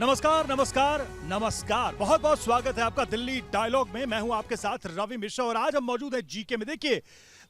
नमस्कार नमस्कार नमस्कार, बहुत बहुत स्वागत है आपका दिल्ली डायलॉग में। मैं हूं आपके साथ रवि मिश्रा और आज हम मौजूद हैं जीके में। देखिए,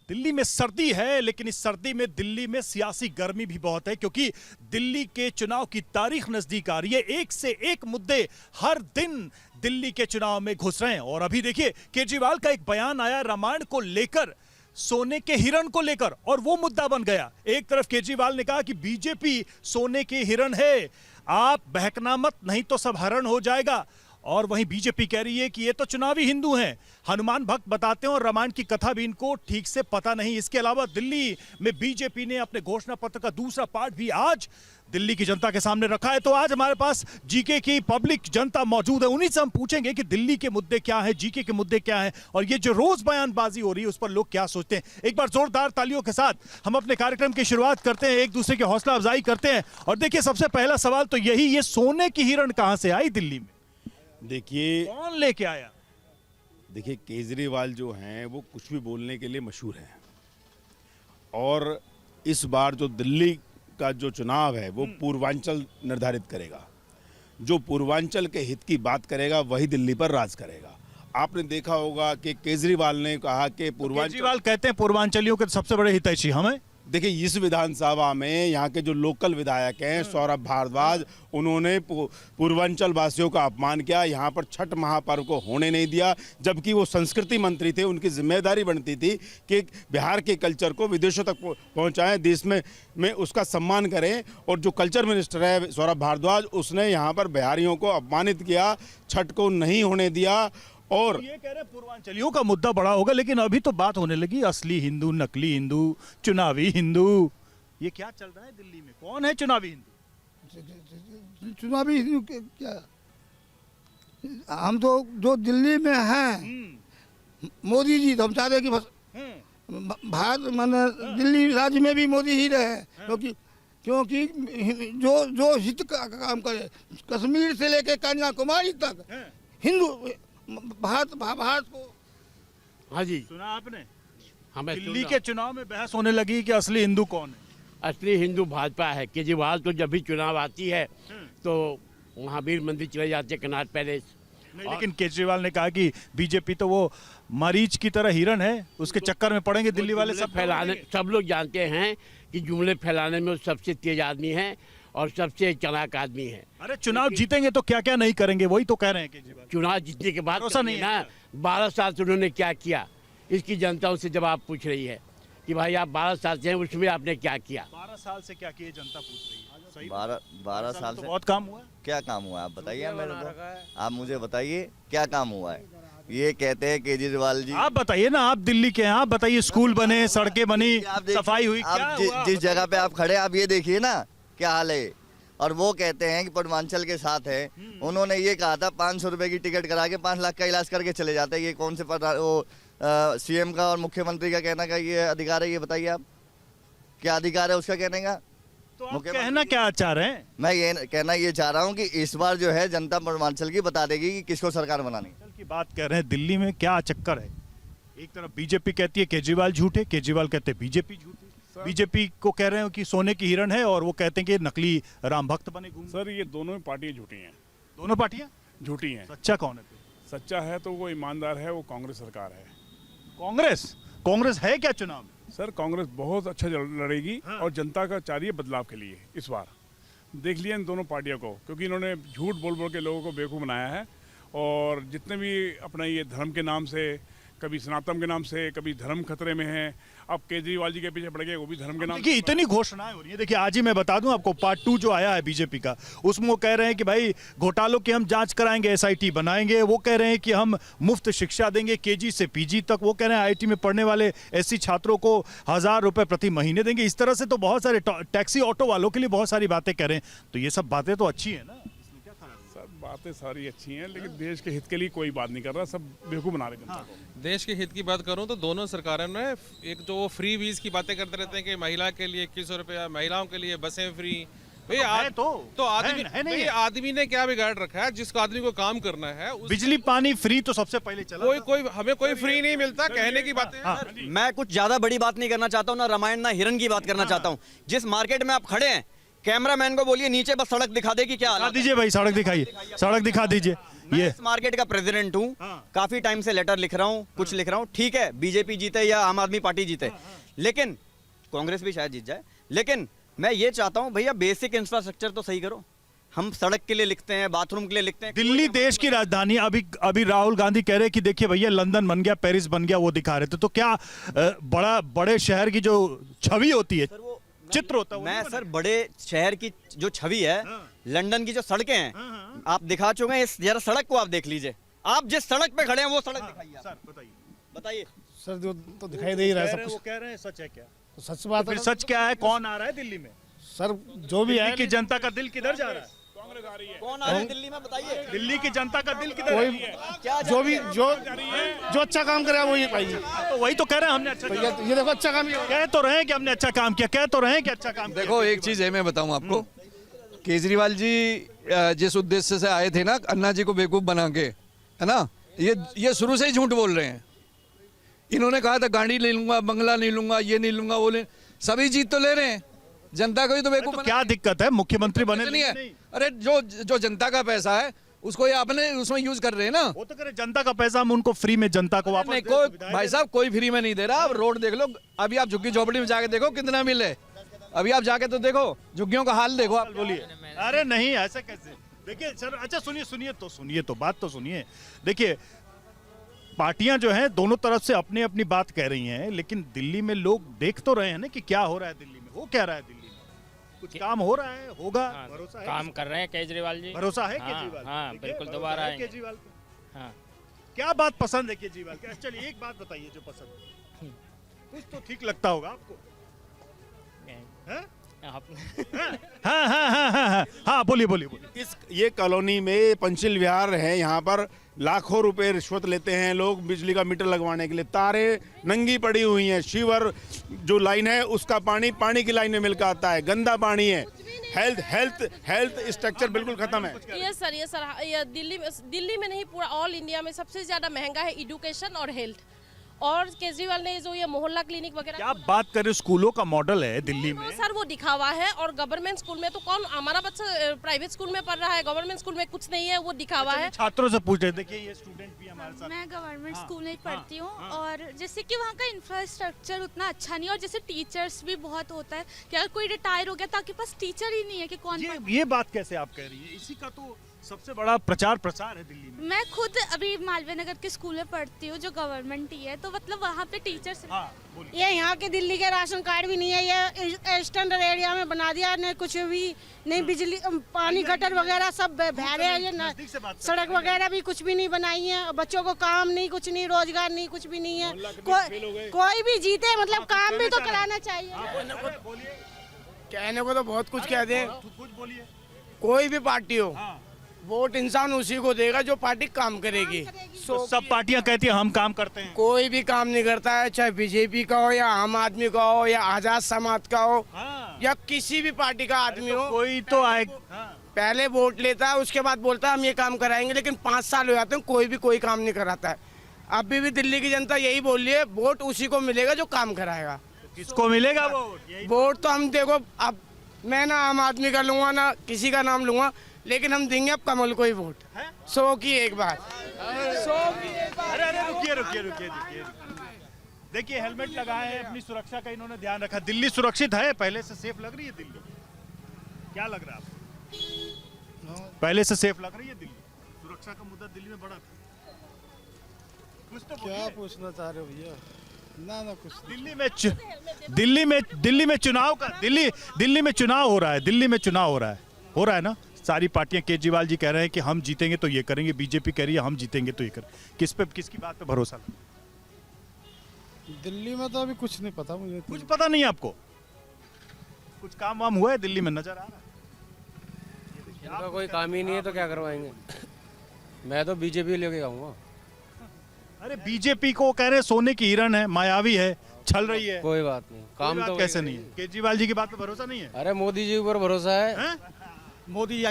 दिल्ली में सर्दी है, लेकिन इस सर्दी में दिल्ली में सियासी गर्मी भी बहुत है, क्योंकि दिल्ली के चुनाव की तारीख नजदीक आ रही है। एक से एक मुद्दे हर दिन दिल्ली के चुनाव में घुस रहे हैं। और अभी देखिए, केजरीवाल का एक बयान आया रामायण को लेकर, सोने के हिरण को लेकर, और वो मुद्दा बन गया। एक तरफ केजरीवाल ने कहा कि बीजेपी सोने के हिरण है, आप बहकना मत, नहीं तो सब हरण हो जाएगा। और वहीं बीजेपी कह रही है कि ये तो चुनावी हिंदू हैं, हनुमान भक्त बताते हैं और रामायण की कथा भी इनको ठीक से पता नहीं। इसके अलावा दिल्ली में बीजेपी ने अपने घोषणा पत्र का दूसरा पार्ट भी आज दिल्ली की जनता के सामने रखा है। तो आज हमारे पास जीके की पब्लिक जनता मौजूद है, उन्हीं से हम पूछेंगे कि दिल्ली के मुद्दे क्या है, जीके के मुद्दे क्या है, और ये जो रोज बयानबाजी हो रही है उस पर लोग क्या सोचते हैं। एक बार जोरदार तालियों के साथ हम अपने कार्यक्रम की शुरुआत करते हैं, एक दूसरे की हौसला अफजाई करते हैं। और देखिए, सबसे पहला सवाल तो यही, ये सोने की हिरण कहां से आई दिल्ली में? देखिए, कौन लेके आया? देखिए केजरीवाल जो हैं वो कुछ भी बोलने के लिए मशहूर हैं, और इस बार जो दिल्ली का जो चुनाव है वो पूर्वांचल निर्धारित करेगा। जो पूर्वांचल के हित की बात करेगा वही दिल्ली पर राज करेगा। आपने देखा होगा कि केजरीवाल ने कहा कि केजरीवाल कहते हैं पूर्वांचलियों के सबसे बड़े हितैषी हमें। देखिए, इस विधानसभा में यहाँ के जो लोकल विधायक हैं सौरभ भारद्वाज, उन्होंने पूर्वांचल वासियों का अपमान किया, यहाँ पर छठ महापर्व को होने नहीं दिया, जबकि वो संस्कृति मंत्री थे। उनकी जिम्मेदारी बनती थी कि बिहार के कल्चर को विदेशों तक पहुँचाएं, देश में उसका सम्मान करें। और जो कल्चर मिनिस्टर है सौरभ भारद्वाज, उसने यहाँ पर बिहारियों को अपमानित किया, छठ को नहीं होने दिया। और ये कह रहे पूर्वांचलियों का मुद्दा बड़ा होगा, लेकिन अभी तो बात होने लगी असली हिंदू, नकली हिंदू, चुनावी हिंदू। ये क्या चल रहा है दिल्ली में? कौन है चुनावी हिंदू? चुनावी हिंदू क्या? हम तो जो दिल्ली में हैं, मोदी जी, तो हम चाहते हैं कि बस भारत माने दिल्ली राज्य में भी मोदी ही रहे, क्योंकि जो हित का काम करे, कश्मीर से लेकर कन्याकुमारी तक हिंदू भारत को। हाँ जी, सुना आपने? हमें दिल्ली के चुनाव में बहस होने लगी कि असली हिंदू कौन है। असली हिंदू भाजपा है। केजरीवाल तो जब भी चुनाव आती है तो महावीर मंदिर चले जाते हैं, कनॉट पैलेस। नहीं, लेकिन केजरीवाल ने कहा कि बीजेपी तो वो मरीज की तरह हिरण है, उसके चक्कर में पड़ेंगे दिल्ली वाले। सब फैलाने, सब लोग जानते हैं कि जुमले फैलाने में वो सबसे तेज आदमी है और सबसे चालाक आदमी है। अरे चुनाव जीतेंगे तो क्या क्या नहीं करेंगे, वही तो कह रहे हैं केजरीवाल। चुनाव जीतने के बाद भरोसा नहीं ना, 12 साल से उन्होंने क्या किया, इसकी जनता उनसे जवाब पूछ रही है कि भाई आप 12 साल से हैं, उसमें आपने क्या किया। 12 साल से क्या किया जनता पूछ रही है। सही 12 साल तो से बहुत काम हुआ है। क्या काम हुआ है आप बताइए मेरे को। आप मुझे बताइए क्या काम हुआ है। ये कहते हैं केजरीवाल जी। आप बताइए ना, आप दिल्ली के हैं, आप बताइए। स्कूल बने, सड़कें बनी, सफाई हुई, क्या हुआ? जिस जगह पे आप खड़े, आप ये देखिए ना क्या हाल है। और वो कहते हैं कि पूर्वांचल के साथ है। उन्होंने ये कहा था 500 रुपए की टिकट करा के 5 लाख का इलाज करके चले जाते हैं। ये कौन से सीएम का और मुख्यमंत्री का कहने का ये अधिकार है? ये बताइए आप, क्या अधिकार है उसका कहने का? तो आप कहना क्या चाह रहे हैं? मैं ये कहना ये चाह रहा हूँ कि इस बार जो है जनता पूर्वांचल की बता देगी कि किसको सरकार बनानी की बात कर रहे हैं। दिल्ली में क्या चक्कर है? एक तरफ बीजेपी कहती है केजरीवाल झूठे, केजरीवाल कहते हैं बीजेपी झूठी। बीजेपी को कह रहे हो कि सोने की हिरण है, और वो कहते हैं कि नकली राम भक्त बने घूम। सर, ये दोनों पार्टियां झूठी हैं। दोनों पार्टियां झूठी हैं। सच्चा कौन है? सच्चा है तो वो ईमानदार है, वो कांग्रेस सरकार है। कांग्रेस है क्या चुनाव में? सर, कांग्रेस बहुत अच्छा लड़ेगी। हाँ। और जनता का चाह रही है बदलाव के लिए। इस बार देख लिया इन दोनों पार्टियों को, क्योंकि इन्होंने झूठ बोल बोल के लोगों को बेवकूफ़ बनाया है। और जितने भी अपना ये धर्म के नाम से, कभी सनातन के नाम से, कभी धर्म खतरे में है, अब केजरीवाल जी के पीछे पड़ गए, वो भी धर्म के नाम। देखिए, इतनी घोषणाएं हो रही है। देखिए, आज ही मैं बता दूं आपको, पार्ट 2 जो आया है बीजेपी का, उसमें वो कह रहे हैं कि भाई घोटालों की हम जांच कराएंगे, SIT बनाएंगे। वो कह रहे हैं कि हम मुफ्त शिक्षा देंगे, KG से PG तक। वो कह रहे हैं IIT में पढ़ने वाले SC छात्रों को 1000 रुपए प्रति महीने देंगे। इस तरह से तो बहुत सारे टैक्सी ऑटो वालों के लिए बहुत सारी बातें कह रहे हैं। तो ये सब बातें तो अच्छी है ना, बातें सारी अच्छी हैं, लेकिन देश के हित के लिए कोई बात नहीं कर रहा, सब बेवकूफ़ बना रहे जनता को। देश के हित की बात करूं तो दोनों सरकारों ने एक जो फ्री वीज की बातें करते रहते हैं कि महिला के लिए 2100 रुपया, महिलाओं के लिए बसें फ्री। भाई आदमी ने क्या बिगाड़ रखा है? जिसको आदमी को काम करना है, बिजली पानी फ्री तो सबसे पहले चला। हमें कोई फ्री नहीं मिलता, कहने की बातें। मैं कुछ ज्यादा बड़ी बात नहीं करना चाहता हूँ, ना रामायण ना हिरण की बात करना चाहता हूँ। जिस मार्केट में आप खड़े हैं, कैमरामैन को बोलिए नीचे बस सड़क दिखा दे कि क्या दिखा हालत है। दीजिए भाई, सड़क दिखाइए, सड़क दिखा दीजिए। मैं ये इस मार्केट का प्रेसिडेंट हूँ, काफी टाइम से लेटर लिख रहा हूँ, कुछ लिख रहा हूँ। ठीक है, बीजेपी जीते या आम आदमी पार्टी जीते, लेकिन कांग्रेस भी शायद जीत जाए, लेकिन मैं ये चाहता हूँ भैया बेसिक इंफ्रास्ट्रक्चर तो सही करो। हम सड़क के लिए लिखते हैं, बाथरूम के लिए लिखते हैं। दिल्ली देश की राजधानी, अभी राहुल गांधी कह रहे हैं कि देखिए भैया लंदन बन गया, पेरिस बन गया, वो दिखा रहे थे। तो क्या बड़े शहर की जो छवि होती है, चित्र होता है, मैं सर बड़े शहर की जो छवि है, लंदन की जो सड़कें हैं, आप दिखा चुके हैं। इस जरा सड़क को आप देख लीजिए, आप जिस सड़क पे खड़े हैं वो सड़क दिखाइए। सर बताइए, बताइए सर जो तो दिखाई दे ही रहा है सब वो कुछ। कह रहे हैं सच है क्या? तो सच बात फिर है सच क्या है? कौन आ रहा है दिल्ली में? सर, जो भी है दिल्ली की जनता का दिल किधर जा रहा है? कौन आ रहा है दिल्ली में, बताइए। दिल्ली की जनता का दिल किधर कोई है? क्या जो भी जो अच्छा काम करे वो ये पाइए। तो वही तो कह रहे हैं हमने अच्छा तो काम। ये देखो अच्छा काम ये कह तो रहे हैं कि हमने अच्छा काम किया, कह तो रहे हैं कि अच्छा काम किया। देखो एक चीज है, मैं बताऊं आपको, केजरीवाल जी जिस उद्देश्य से आए थे ना अन्ना जी को बेवकूफ बना के, है ना, ये शुरू से ही झूठ बोल रहे हैं। इन्होंने कहा था गाड़ी ले लूंगा, बंगला नहीं लूंगा, ये नहीं लूंगा, वो सभी जीत तो ले रहे हैं, जनता को ही तो बेवकूफ तो क्या दिक्कत है? मुख्यमंत्री बने नहीं है। अरे जो जनता का पैसा है उसको ये अपने उसमें यूज कर रहे हैं ना। वो तो करे जनता का पैसा, हम उनको फ्री में जनता को वापस नहीं, दे, कोई सुविधाएं भाई दे। साहब कोई फ्री में नहीं दे रहा। आप रोड देख लो, अभी आप झुग्गी झोपड़ी में जाके देखो कितना मिले। अभी आप जाके तो देखो, झुग्गियों का हाल देखो आप। बोलिए। अरे नहीं, ऐसा कैसे? देखिए सर, अच्छा सुनिए तो बात तो सुनिए। देखिए पार्टियां जो हैं दोनों तरफ से अपनी अपनी बात कह रही हैं, लेकिन दिल्ली में लोग देख तो रहे हैं ना कि क्या हो रहा है दिल्ली में। वो कह रहा है दिल्ली में कुछ काम हो रहा है, होगा, भरोसा है? काम कर रहे हैं केजरीवाल जी, भरोसा है हाँ, केजरीवाल? हाँ, ठीक है, बिल्कुल भरोसा दोबारा है आएंगे। केजरीवाल को। हाँ। क्या बात पसंद है केजरीवाल की? चलिए एक बात बताइए जो पसंद है। कुछ तो ठीक लगता होगा आपको। हैं? हाँ, बोलिए। ये कॉलोनी में पंचिल विहार है, यहाँ पर लाखों रुपए रिश्वत लेते हैं लोग बिजली का मीटर लगवाने के लिए। तारे नंगी पड़ी हुई हैं, शीवर जो लाइन है उसका पानी की लाइन में मिलकर आता है, गंदा पानी है। हेल्थ स्ट्रक्चर बिल्कुल खत्म है। ये सर ये दिल्ली में नहीं, पूरा ऑल इंडिया में सबसे ज्यादा महंगा है एजुकेशन और हेल्थ। और केजरीवाल ने जो ये मोहल्ला क्लिनिक वगैरह, क्या बात करें, स्कूलों का मॉडल है दिल्ली में। सर वो दिखावा है। और गवर्नमेंट स्कूल में तो कौन, हमारा बच्चा प्राइवेट स्कूल में पढ़ रहा है, गवर्नमेंट स्कूल में कुछ नहीं है, वो दिखावा है। छात्रों से पूछ रहे, देखिए ये स्टूडेंट भी हमारे साथ। मैं गवर्नमेंट स्कूल में पढ़ती हूँ, और जैसे कि वहाँ का इंफ्रास्ट्रक्चर उतना अच्छा नहीं है, और जैसे टीचर्स भी बहुत होता है कि अगर कोई रिटायर हो गया तो आपके पास टीचर ही नहीं है कि कौन ये बात कैसे आप कह रही है? इसी का तो सबसे बड़ा प्रचार है दिल्ली में। मैं खुद अभी मालवीय नगर के स्कूल में पढ़ती हूँ जो गवर्नमेंट ही है, तो मतलब वहाँ पे टीचर्स। ये यहाँ के दिल्ली के राशन कार्ड भी नहीं है, ये स्टैंडर्ड एरिया में बना दिया, नहीं कुछ भी नहीं, बिजली पानी गटर वगैरह सब बहरे हैं, ये सड़क वगैरह भी कुछ भी नहीं बनाई है। बच्चों को काम नहीं, कुछ नहीं, रोजगार नहीं, कुछ भी नहीं है। कोई भी जीते मतलब काम भी तो कराना चाहिए। कहने को तो बहुत कुछ कहते हैं, कोई भी पार्टी हो, वोट इंसान उसी को देगा जो पार्टी काम करेगी। तो सब पार्टियां कहती हैं हम काम करते हैं। कोई भी काम नहीं करता है, चाहे बीजेपी का हो या आम आदमी का हो या आजाद समाज का हो या किसी भी पार्टी का आदमी हो, कोई तो आए। पहले वोट लेता है, उसके बाद बोलता है हम ये काम कराएंगे, लेकिन 5 साल हो जाते हैं कोई काम नहीं कराता है। अभी भी दिल्ली की जनता यही बोल रही है, वोट उसी को मिलेगा जो काम कराएगा। किसको मिलेगा वोट? तो हम देखो, अब मैं ना आम आदमी का लूंगा ना किसी का नाम लूंगा, लेकिन हम देंगे अब कमल को ही वोट। 100 की एक बात। अरे रुकिए। देखिए हेलमेट लगाए हैं, अपनी सुरक्षा का इन्होंने ध्यान रखा। दिल्ली सुरक्षित है, पहले से सेफ लग रही है दिल्ली? क्या लग रहा है आपको? पहले से सेफ लग रही है दिल्ली? सुरक्षा का मुद्दा दिल्ली में बड़ा था, कुछ तो क्या पूछना चाह रहे हो भैया? ना कुछ। दिल्ली में चुनाव का दिल्ली में चुनाव हो रहा है। दिल्ली में चुनाव हो रहा है ना। सारी पार्टियां, केजरीवाल जी कह रहे हैं कि हम जीतेंगे तो ये करेंगे, बीजेपी कह रही है हम जीतेंगे तो ये करेंगे। किसकी बात पे भरोसा? दिल्ली में तो अभी कुछ नहीं पता मुझे। कुछ पता नहीं है आपको? कुछ काम वाम हुआ है दिल्ली में? नजर आ रहा है इनका कोई काम ही नहीं है तो क्या करवाएंगे। मैं तो बीजेपी लेके आऊंगा। अरे बीजेपी को कह रहे हैं सोने की हिरन है, मायावी है, छल रही है। कोई बात नहीं, काम तो कैसे नहीं है? केजरीवाल जी की बात पे भरोसा नहीं है? अरे मोदी जी पर भरोसा है। मोदी जी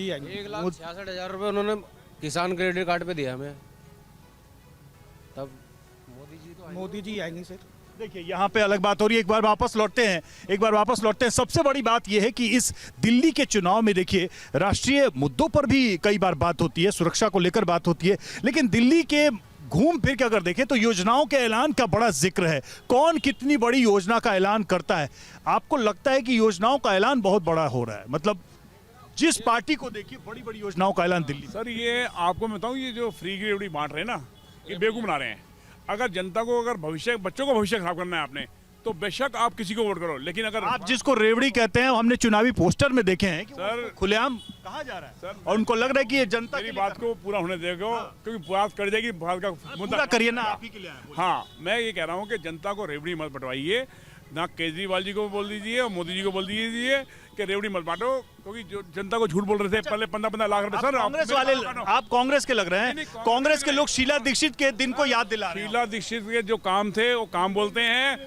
आएंगे। 1,66,000 रुपए उन्होंने किसान क्रेडिट कार्ड पे दिया हमें, तब मोदी जी मोदी जी आएंगे सर। देखिए यहाँ पे अलग बात हो रही है, एक बार वापस लौटते हैं। सबसे बड़ी बात यह है कि इस दिल्ली के चुनाव में देखिए राष्ट्रीय मुद्दों पर भी कई बार बात होती है, सुरक्षा को लेकर बात होती है, लेकिन दिल्ली के घूम फिर के अगर देखें तो योजनाओं के ऐलान का बड़ा जिक्र है। कौन कितनी बड़ी योजना का ऐलान करता है? आपको लगता है कि योजनाओं का ऐलान बहुत बड़ा हो रहा है? मतलब जिस पार्टी को देखिए बड़ी बड़ी योजनाओं का ऐलान दिल्ली। सर ये आपको मैं बताऊं, ये जो फ्री की रेवड़ी बांट रहे हैं ना, ये बेवकूफ़ बना रहे हैं। अगर जनता को, अगर भविष्य, बच्चों को भविष्य खराब करना है आपने, तो बेशक आप किसी को वोट करो, लेकिन अगर आप जिसको रेवड़ी कहते हैं हमने चुनावी पोस्टर में देखे हैं कि सर खुलेआम कहा जा रहा है सर, और उनको लग रहा है कि ये जनता मेरी बात को पूरा होने देगा, क्योंकि बात कर जाएगी, बात का मुद्दा करिए ना, आप ही के लिए आए। हाँ, मैं ये कह रहा हूँ कि जनता को रेवड़ी मत बंटवाइए, ना केजरीवाल जी को बोल दीजिए और मोदी जी को बोल दीजिए कि रेवड़ी मत बांटो, क्योंकि जो जनता को झूठ बोल रहे थे पहले 15-15 लाख रुपए। सर कांग्रेस वाले, आप कांग्रेस के लग रहे हैं, कांग्रेस के लोग शीला दीक्षित के दिन को याद दिला रहे हैं। शीला दीक्षित के जो काम थे वो काम बोलते हैं,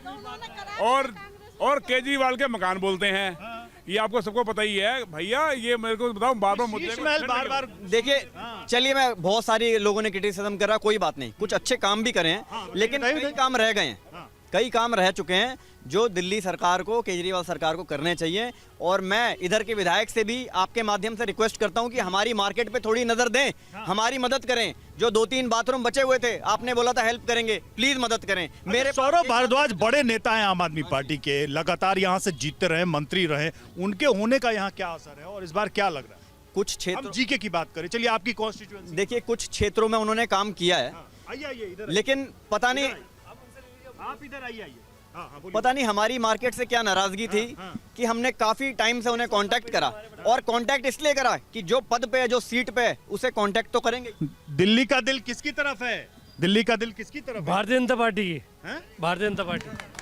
और केजरीवाल के मकान बोलते हैं। ये आपको सबको पता ही है भैया। ये मेरे को बताओ, बार-बार मुद्दे बार देखिए, चलिए मैं बहुत सारी लोगों ने क्रिटिसिज्म करा, कोई बात नहीं, कुछ अच्छे काम भी करे हैं, लेकिन कई काम रह गए हैं, कई काम रह चुके हैं जो दिल्ली सरकार को, केजरीवाल सरकार को करने चाहिए। और मैं इधर के विधायक से भी आपके माध्यम से रिक्वेस्ट करता हूं कि हमारी मार्केट पे थोड़ी नजर दें, हमारी मदद करें। जो 2-3 बाथरूम बचे हुए थे, आपने बोला था हेल्प करेंगे, प्लीज मदद करें। मेरे सौरभ भारद्वाज बड़े नेता हैं आम आदमी पार्टी के, लगातार यहाँ से जीतते रहे, मंत्री रहे, उनके होने का यहाँ क्या असर है और इस बार क्या लग रहा है? कुछ क्षेत्र, हम जीके की बात करें, चलिए आपकी कॉन्स्टिट्यूएंसी। देखिए कुछ क्षेत्रों में उन्होंने काम किया है, लेकिन पता नहीं, आप इधर आइए। पता नहीं हमारी मार्केट से क्या नाराजगी थी कि हमने काफी टाइम से उन्हें कांटेक्ट करा, और कांटेक्ट इसलिए करा कि जो पद पे है, जो सीट पे है, उसे कांटेक्ट तो करेंगे। दिल्ली का दिल किसकी तरफ है? दिल्ली का दिल किसकी तरफ है? भारतीय जनता पार्टी की। Bharatiya Janata party.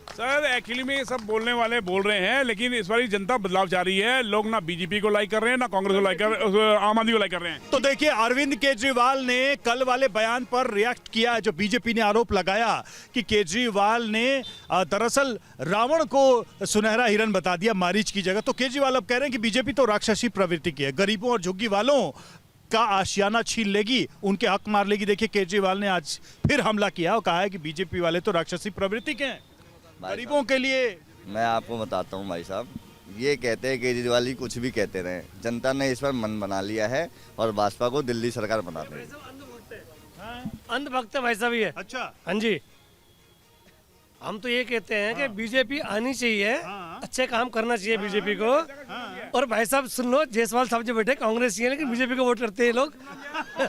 Sir actually में ये सब बोलने वाले बोल रहे हैं, लेकिन इस बार जनता बदलाव चाह रही है। लोग ना बीजेपी को लाइक कर रहे हैं, ना कांग्रेस को लाइक कर रहे हैं, आम आदमी को लाइक कर रहे हैं। तो देखिए अरविंद केजरीवाल ने कल वाले बयान पर रिएक्ट किया, जो बीजेपी ने आरोप लगाया कि केजरीवाल ने दरअसल रावण को सुनहरा हिरन बता दिया मारीच की जगह। तो केजरीवाल अब कह रहे हैं कि बीजेपी तो राक्षसी प्रवृत्ति की है, गरीबों और झुग्गी वालों का आशियाना छीन लेगी, उनके हक मार लेगी। देखिए केजरीवाल ने आज फिर हमला किया और कहा है कि बीजेपी वाले तो राक्षसी प्रवृत्ति के हैं, गरीबों के लिए। मैं आपको बताता हूं भाई साहब, ये कहते हैं केजरीवाल जी कुछ भी कहते रहे, जनता ने इस पर मन बना लिया है और भाजपा को दिल्ली सरकार बना रही है। अंधभक्त वैसा भी है। अच्छा, हाँ जी, हम तो ये कहते हैं कि बीजेपी आनी चाहिए, अच्छे काम करना चाहिए बीजेपी को। और भाई साहब सुन लो, जायसवाल साहब जो बैठे कांग्रेस है, लेकिन बीजेपी को वोट करते हैं लोग। ये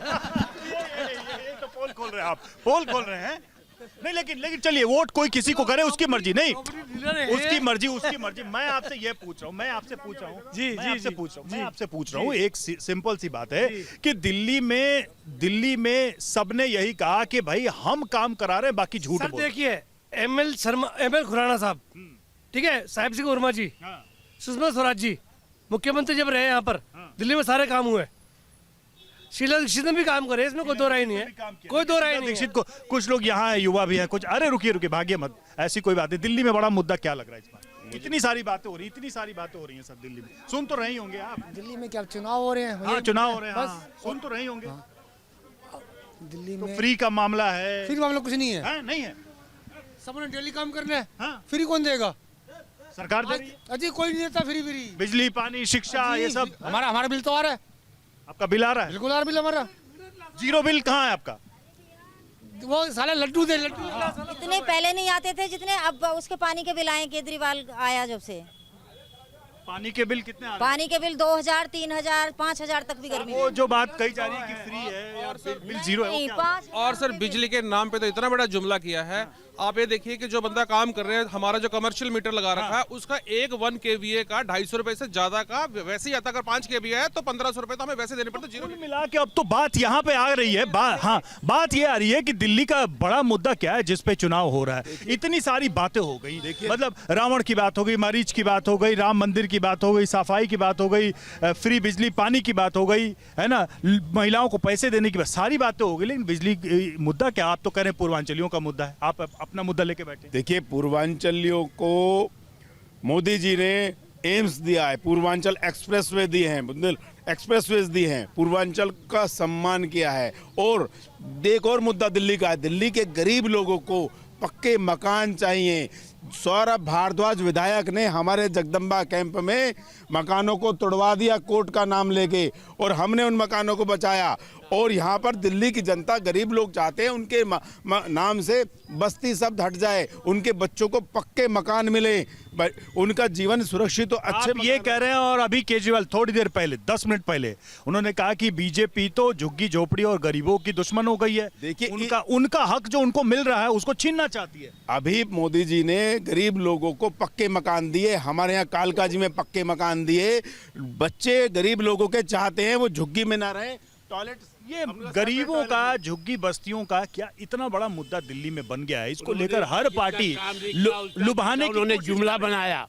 तो पोल खोल रहे हैं आप, पोल खोल रहे हैं। नहीं लेकिन चलिए, वोट कोई किसी को करे, उसकी मर्जी, नहीं उसकी मर्जी। मैं आपसे ये पूछ रहा हूँ, मैं आपसे पूछ रहा हूँ एक सिंपल सी बात है कि दिल्ली में सबने यही कहा कि भाई हम काम करा रहे हैं, बाकी झूठ बोल। देखिए एमएल खुराना साहब, ठीक है, साहिब सिंह वर्मा जी, सुषमा स्वराज जी मुख्यमंत्री जब रहे यहाँ पर, दिल्ली में सारे काम हुए। शीला दीक्षित ने भी काम करे, इसमें कोई दो राय नहीं है, कोई दो राय नहीं। दीक्षित को कुछ लोग यहाँ है, युवा भी हैं कुछ। अरे रुकिए भागिए मत, ऐसी कोई बात है। दिल्ली में बड़ा मुद्दा क्या लग रहा है इस बार? इतनी सारी बातें हो रही हैं सब दिल्ली में, सुन तो रहे ही होंगे आप। दिल्ली में क्या चुनाव हो रहे हैं? हाँ, चुनाव हो रहे हैं, सुन तो रहे ही होंगे। दिल्ली में फ्री का मामला है, फ्री मामला कुछ नहीं है, नहीं है। सबने डेली काम करना है, फ्री कौन देगा? सरकार दे रही है। अजी कोई नहीं देता फ्री। बिजली, पानी, शिक्षा, ये सब। हमारा बिल तो आ रहा है। आपका बिल आ रहा है? बिल्कुल आ रहा बिल हमारा। जीरो बिल कहाँ है आपका? वो साले लड्डू इतने पहले नहीं आते थे जितने अब उसके पानी के बिल आए केजरीवाल आया जब से। पानी के बिल कितने आ रहे हैं? पानी के बिल 2000, 3000, 5000 तक भी गर्मी। वो जो बात कही जा रही है कि फ्री है और बिल जीरो है। और सर बिजली के नाम पे तो इतना बड़ा जुमला किया है। आप ये देखिए कि जो बंदा काम कर रहे हैं, हमारा जो कमर्शियल मीटर लगा रखा है, उसका एक 1 kVA का 250 रुपए से ज्यादा का वैसे ही आता। अगर 5 kVA है तो 1500 रुपए तो हमें वैसे देने पड़ते। जीरो मिला के अब तो बात यहाँ पे आ रही है। बात ये आ रही है कि दिल्ली का बड़ा मुद्दा क्या है जिस पे चुनाव हो रहा है। इतनी सारी बातें हो गई, मतलब रावण की बात हो गई, मारीच की बात हो गई, राम मंदिर की बात हो गई, सफाई की बात हो गई, फ्री बिजली पानी की बात हो गई, है ना, महिलाओं को पैसे देने की बात, सारी बातें हो गई। लेकिन बिजली मुद्दा क्या? आप तो कह रहे हैं पूर्वांचलियों का मुद्दा है, आप अपना मुद्दा लेके बैठे। देखिए पूर्वांचलियों को मोदी जी ने एम्स दिया है, पूर्वांचल एक्सप्रेसवे दिए हैं, बुंदेल एक्सप्रेसवेज दी हैं, पूर्वांचल का सम्मान किया है। और एक और मुद्दा दिल्ली का है, दिल्ली के गरीब लोगों को पक्के मकान चाहिए। सौरभ भारद्वाज विधायक ने हमारे जगदम्बा कैंप में मकानों को तोड़वा दिया कोर्ट का नाम लेके, और हमने उन मकानों को बचाया। और यहाँ पर दिल्ली की जनता, गरीब लोग चाहते हैं उनके नाम से बस्ती शब्द हट जाए, उनके बच्चों को पक्के मकान मिले, उनका जीवन सुरक्षित हो। अच्छे आप ये कह रहे हैं, और अभी केजरीवाल थोड़ी देर पहले 10 मिनट पहले उन्होंने कहा कि बीजेपी तो झुग्गी झोपड़ी और गरीबों की दुश्मन हो गई है। देखिए उनका हक जो उनको मिल रहा है उसको छीनना चाहती है। अभी मोदी जी ने गरीब लोगों को पक्के मकान दिए, हमारे यहाँ कालकाजी में पक्के मकान दिए। बच्चे गरीब लोगों के चाहते हैं वो झुग्गी में ना रहे, टॉयलेट। ये गरीबों का, झुग्गी बस्तियों का क्या इतना बड़ा मुद्दा दिल्ली में बन गया है, इसको लेकर हर पार्टी लुभाने की उन्होंने जुमला बनाया।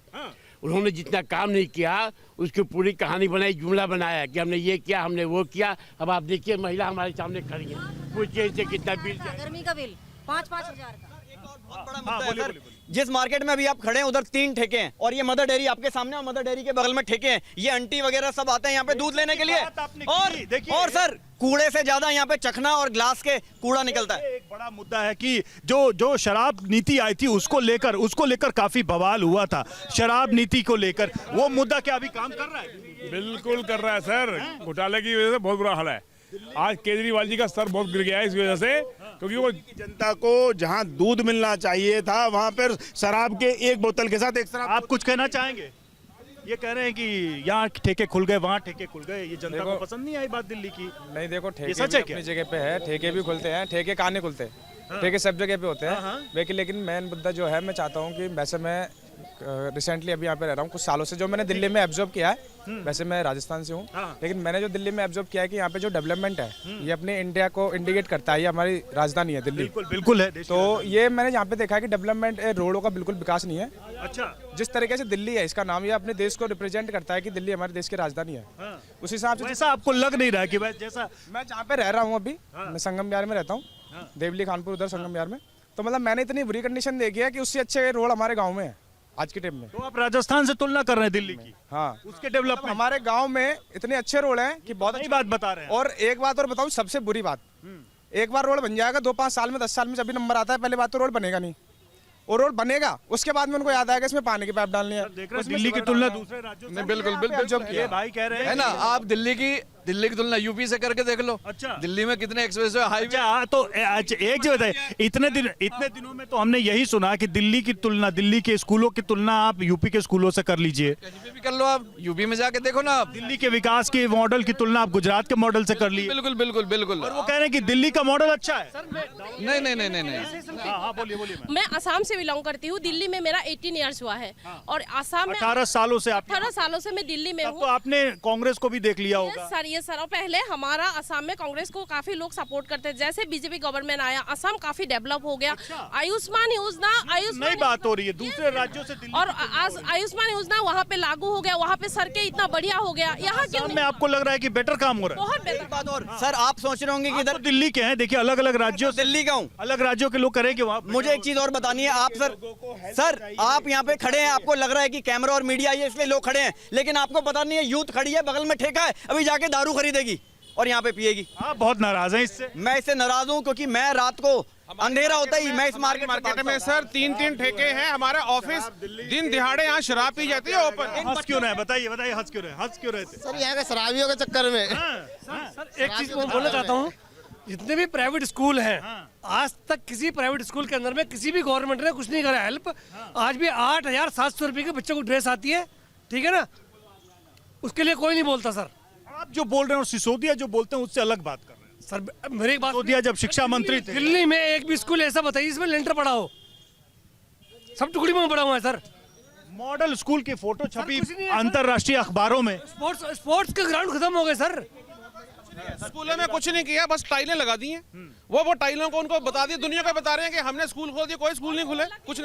उन्होंने जितना काम नहीं किया उसकी पूरी कहानी बनाई, जुमला बनाया कि हमने ये किया, हमने वो किया। अब आप देखिए महिला हमारे सामने खड़ी है, पूछिए इनसे कितना बिल, गर्मी का बिल 5-5 हजार का। बहुत बड़ा मुद्दा है सर। जिस मार्केट में अभी आप खड़े हैं उधर 3 ठेके हैं, और ये मदर डेयरी आपके सामने, और मदर डेयरी के बगल में ठेके हैं। ये आंटी वगैरह सब आते हैं यहाँ पे दूध लेने के लिए, और सर कूड़े से ज्यादा यहाँ पे चखना और ग्लास के कूड़ा निकलता है। एक बड़ा मुद्दा है कि जो शराब नीति आई थी उसको लेकर काफी बवाल हुआ था। शराब नीति को लेकर वो मुद्दा क्या अभी काम कर रहा है? बिल्कुल कर रहा है सर। घोटाले की वजह से बहुत बुरा हाल है। आज केजरीवाल जी का स्तर बहुत गिर गया है इस वजह से, क्योंकि वो जनता को जहां दूध मिलना चाहिए था वहां पर शराब के एक बोतल के साथ एक शराब। आप कुछ कहना चाहेंगे? ये कह रहे हैं कि यहाँ ठेके खुल गए, वहाँ ठेके खुल गए, ये जनता को पसंद नहीं आई बात दिल्ली की। नहीं देखो, ठेके सच है अपनी जगह पे है, ठेके भी खुलते हैं, ठेके कहाँ नहीं खुलते, ठेके सब जगह पे होते हैं। लेकिन मेन मुद्दा जो है, मैं चाहता हूँ कि वैसे मैं रिसेंटली अभी यहाँ पे रह रहा हूँ कुछ सालों से, जो मैंने दिल्ली में एब्जॉर्ब किया है, वैसे मैं राजस्थान से हूँ, लेकिन मैंने जो दिल्ली में एब्जॉर्ब किया है कि यहाँ पे जो डेवलपमेंट है ये अपने इंडिया को इंडिकेट करता है। ये हमारी राजधानी है दिल्ली, बिल्कुल है। तो ये मैंने यहाँ पे देखा है कि डेवलपमेंट रोडों का बिल्कुल विकास नहीं है। अच्छा, जिस तरीके से दिल्ली है, इसका नाम ये अपने देश को रिप्रेजेंट करता है कि दिल्ली हमारे देश की राजधानी है। उस हिसाब से ऐसा आपको लग नहीं रहा कि जैसा मैं जहाँ पे रह रहा हूँ अभी, मैं संगम विहार में रहता हूँ, देवली खानपुर उधर संगम विहार में, तो मतलब मैंने इतनी बुरी कंडीशन देखी है कि उससे अच्छे रोड हमारे गाँव में है आज के टाइम में। तो आप राजस्थान से तुलना कर रहे हैं दिल्ली की? हाँ, उसके डेवलपमेंट। हमारे गांव में इतने अच्छे रोड हैं कि बहुत अच्छी बात बता रहे हैं। और एक बात और बताऊं, सबसे बुरी बात, एक बार रोड बन जाएगा 2-5 साल में, 10 साल में जब भी नंबर आता है, पहले बात तो रोड बनेगा नहीं, और रोड बनेगा उसके बाद में उनको याद आएगा इसमें पानी की पाइप डालनी है। दिल्ली की तुलना दूसरे राज्यों से बिल्कुल जो भाई कह रहे हैं है ना, आप दिल्ली की तुलना यूपी से करके देख लो। अच्छा, दिल्ली में कितने एक्सप्रेसवे हाईवे। तो एक चीज बताइए, इतने दिनों में तो हमने यही सुना कि दिल्ली की तुलना, दिल्ली के स्कूलों की तुलना आप यूपी के स्कूलों से कर लीजिए। कहीं भी कर लो, आप यूपी में जाके देखो ना। आप दिल्ली के विकास के मॉडल की तुलना आप गुजरात के मॉडल से कर लीजिए। बिल्कुल बिल्कुल बिल्कुल। और वो कह रहे हैं कि दिल्ली का मॉडल अच्छा है। नहीं नहीं नहीं नहीं। हाँ, बोलिए। मैं असम से बिलोंग करती हूँ, दिल्ली में मेरा 18 ईयर्स हुआ है, और असम में 18 सालों से 18 सालों से मैं दिल्ली में हूँ। तो आपने कांग्रेस को भी देख लिया होगा। सर ये सर, पहले हमारा असम में कांग्रेस को काफी लोग सपोर्ट करते थे, जैसे बीजेपी गवर्नमेंट आया असम काफी डेवलप हो गया। आयुष्मान योजना, नई बात हो रही है, दूसरे राज्यों से दिल्ली, और आयुष्मान योजना वहाँ पे लागू हो गया, वहाँ पे सड़कें इतना बढ़िया हो गया। यहाँ क्यों में आपको लग रहा है कि बेटर काम हो रहा है? बहुत बेटर बात। और सर आप सोच रहे होंगे कि इधर दिल्ली के हैं, देखिए अलग अलग राज्यों, दिल्ली का हूँ, अलग राज्यों के लोग करेंगे वहाँ। मुझे एक चीज और बतानी है आप सर आप यहाँ पे खड़े हैं, आपको लग रहा है कि कैमरा और मीडिया ये इसलिए लोग खड़े हैं, लेकिन आपको पता नहीं है यूथ खड़ी है, बगल में ठेका है, अभी जाके दारू खरीदेगी और यहाँ पे पिएगी। आप बहुत नाराज हैं इससे? मैं इससे नाराज हूँ क्योंकि मैं रात को अंधेरा होता ही मैं इस मार्केट में सर 3 ठेके हैं, हमारे ऑफिस दिन दिहाड़े यहाँ शराब पी जाती है ओपन। हंस क्यों रहे? बताइए हंस क्यों रहे थे? सर यहाँ के शराबियों के चक्कर में। सर एक चीज मैं बोलना चाहता हूँ, जितने भी प्राइवेट स्कूल हैं, आज तक किसी प्राइवेट स्कूल के अंदर में किसी भी गवर्नमेंट ने कुछ नहीं करा हेल्प। आज भी 8,700 रुपये के बच्चों को ड्रेस आती है, ठीक है ना, उसके लिए कोई नहीं बोलता। सर आप जो बोल रहे हैं और सिसोदिया जो बोलते हैं उससे अलग बात कर रहे हैं। सर मेरी एक बात, सिसोदिया जब शिक्षा मंत्री थे, दिल्ली में एक भी स्कूल ऐसा बताइए जिसमें लेंटर पड़ा हो, सब टुकड़ी में पड़ा हुआ है। सर मॉडल स्कूल की फोटो छपी अंतरराष्ट्रीय अखबारों में। स्पोर्ट्स के ग्राउंड खत्म हो गए सर। स्कूलों में कुछ नहीं किया, बस टाइलें लगा दी हैं। वो टाइलों को उनको बता दिया, दुनिया को बता रहे हैं कि हमने स्कूल खोल दिया, कोई स्कूल नहीं खुले, कुछ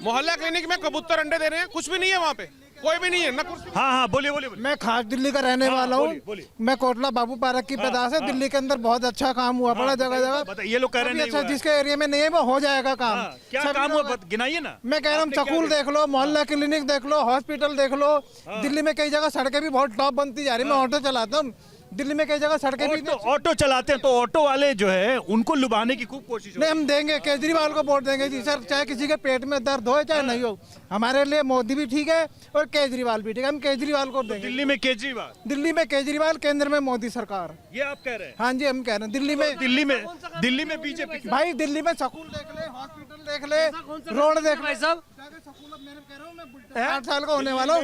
मोहल्ला क्लिनिक में कबूतर अंडे दे रहे हैं, कुछ भी नहीं है वहाँ पे। कोई भी नहीं है ना कुर्सी। हाँ हाँ बोलिए बोलिए। मैं खास दिल्ली का रहने वाला हूँ। मैं कोटला बाबू पार्क की पैदाश है। दिल्ली के अंदर बहुत अच्छा काम हुआ पड़ा जगह जगह। ये लोग कह रहे हैं अच्छा, जिसके एरिया में नहीं है वो हो जाएगा काम। क्या काम हुआ गिनाइए ना। मैं कह रहा हूँ स्कूल देख लो, मोहल्ला क्लिनिक देख लो, हॉस्पिटल देख लो। दिल्ली में कई जगह सड़कें भी बहुत टॉप बनती जा रही। मैं ऑटो चलाता हूँ, दिल्ली में कई जगह सड़कें भी ऑटो चलाते हैं तो ऑटो वाले जो है उनको लुभाने की खूब कोशिश नहीं, हम देंगे केजरीवाल को वोट देंगे जी सर। चाहे किसी के पेट में दर्द हो चाहे नहीं हो, हमारे लिए मोदी भी ठीक है और केजरीवाल भी ठीक है। हम केजरीवाल को देंगे। दिल्ली में केजरीवाल, दिल्ली में केजरीवाल, केंद्र में मोदी सरकार। ये आप कह रहे हैं? हाँ जी, हम कह रहे हैं दिल्ली में बीजेपी। भाई दिल्ली में स्कूल देख ले, हॉस्पिटल देख ले, रोड देख ले सब। 8 साल का होने वाला हूँ।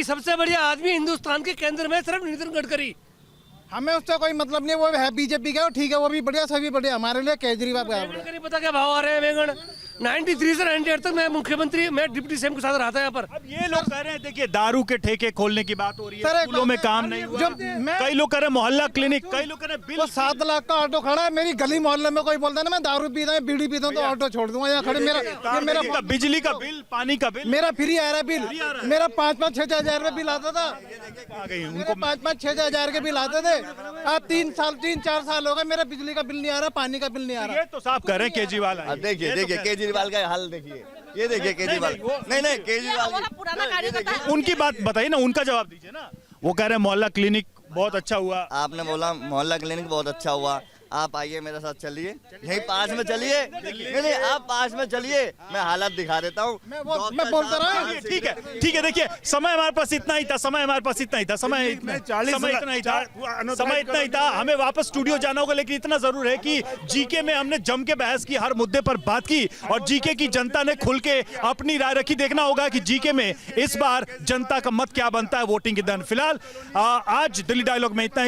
सबसे बढ़िया आदमी हिंदुस्तान के केंद्र में सिर्फ नितिन गडकरी। हमें उससे कोई मतलब नहीं, वो है बीजेपी का, ठीक है, वो भी बढ़िया, सभी बढ़िया। हमारे लिए केजरीवाल का नहीं पता क्या भाव आ रहे हैं बैंगन। 93 से 98 तक मैं मुख्यमंत्री, मैं डिप्टी सीएम के साथ रहा था यहाँ पर। अब ये लोग कह रहे हैं देखिए दारू के ठेके खोलने की बात हो रही है, स्कूलों में काम नहीं हुआ। कई लोग कह रहे हैं मोहल्ला क्लिनिक, कई लोग कह रहे हैं बिल। 7 लाख का ऑटो खड़ा है मेरी गली मोहल्ले में। कोई बोलता है ना मैं दारू पीता हूँ, बीड़ी पीता हूँ तो ऑटो छोड़ दूंगा यहाँ खड़े। मेरा बिजली का बिल, पानी का बिल मेरा फ्री आ रहा है बिल। मेरा 5-5, 6-6 हजार रुपए बिल आता था। उनको 5-5, 6-6 हजार के बिल आते थे। अब 3-4 साल हो गए मेरा बिजली का बिल नहीं आ रहा, पानी का बिल नहीं आ रहा। ये तो साफ कह रहे हैं केजरीवाल। देखिए केजरीवाल का हाल देखिए, ये देखिए केजरीवाल। नहीं केजरीवाल उनकी बात बताइए ना, उनका जवाब दीजिए ना। वो कह रहे हैं मोहल्ला क्लिनिक बहुत अच्छा हुआ। आपने बोला मोहल्ला क्लिनिक बहुत अच्छा हुआ। आप आइए मेरे साथ चलिए, यहीं पास में चलिए। नहीं आप पास में चलिए, मैं हालत दिखा देता हूँ। मैं बोलता रहा। ठीक है देखिए समय हमारे पास इतना ही था, समय इतना ही था। हमें वापस स्टूडियो जाना होगा, लेकिन इतना जरूर है कि जीके में हमने जम के बहस की, हर मुद्दे पर बात की और जीके की जनता ने खुल के अपनी राय रखी। देखना होगा कि जीके में इस बार जनता का मत क्या बनता है वोटिंग के दौरान। फिलहाल आज दिल्ली डायलॉग में इतना ही।